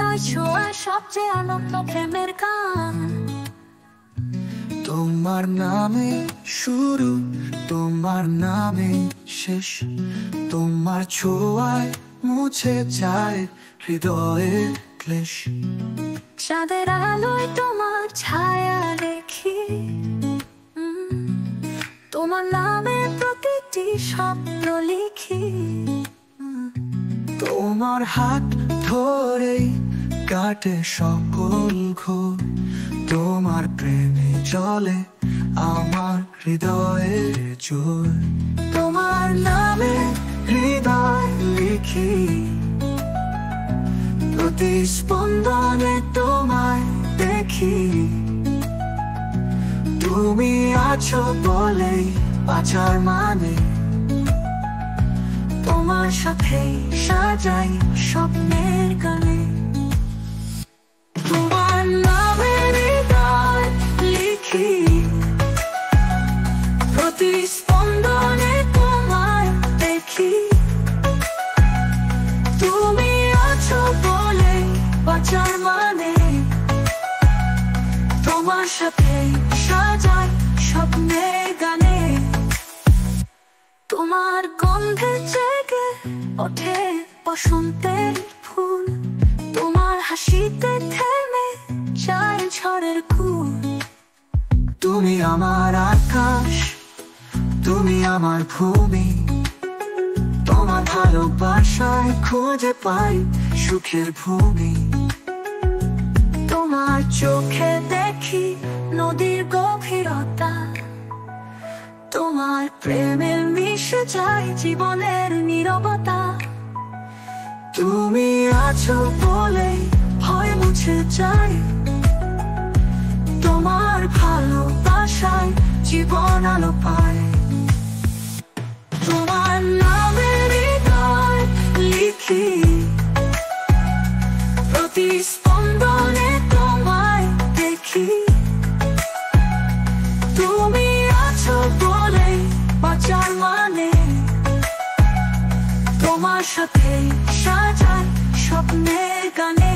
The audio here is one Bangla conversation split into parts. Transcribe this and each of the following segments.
হৃদয় ছোঁয়া সবচেয়ে আনন্দ প্রেমের গান। তোমার নামে শুরু, তোমার নামে শেষ, তোমার ছোঁয়ায় মুছে যায় হৃদয়ের ক্লেশ। চাঁদের আলোয় তোমার ছায়া দেখি, তোমার নামে প্রতিটি স্বপ্ন লিখি। তোমার হাত ধরেই কাটে সকল ঘোর, তোমার প্রেমে চলে আমার হৃদয়ের জোর। তোমার নামে হৃদয় লিখি, প্রতি স্পন্দনে তোমায় দেখি। তুমি আছো বলেই বাঁচার মানে, তোমার সাথে সাজাই স্বপ্নের গানে। তোমার নামে হৃদয় লিখি, প্রতি স্পন্দনে তোমায় দেখি। তুমি আছো বলে বাঁচার মানে, তোমার সাথে সাজাই স্বপ্নের গানে। তোমার গন্ধে জেগে ওঠে বসন্তের ফুল, তোমার হাসিতে থেমে যায় ঝড়ের কুল। তুমি আমার আকাশ, তুমি আমার ভূমি, তোমার ভালোবাসায় খুঁজে পাই সুখের ভূমি। তোমার চোখে দেখি নদীর গভীরতা, তোমার প্রেমে মিশে যায় জীবনের নীরবতা। তুমি আছো বলে ভয় মুছে যায়, তোমার ভালোবাসায় জীবন আলো পায়। তোমার নামে হৃদয় লিখি, প্রতি স্পন্দনে তোমায় দেখি। তুমি আছো বলে বাঁচার মানে, তোমার সাথে সাজাই স্বপ্নের গানে।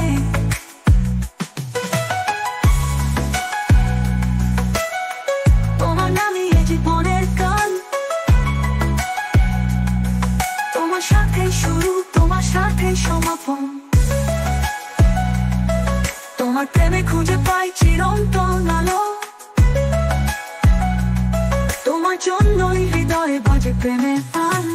তোমার নামে জীবনের গান, তোমার সাথে শুরু, তোমার সাথে সমাপন। তোমার প্রেমে খুঁজে পাই চিরন্তন আলো, তোমার জন্যই হৃদয়ে বাজে প্রেমের গান।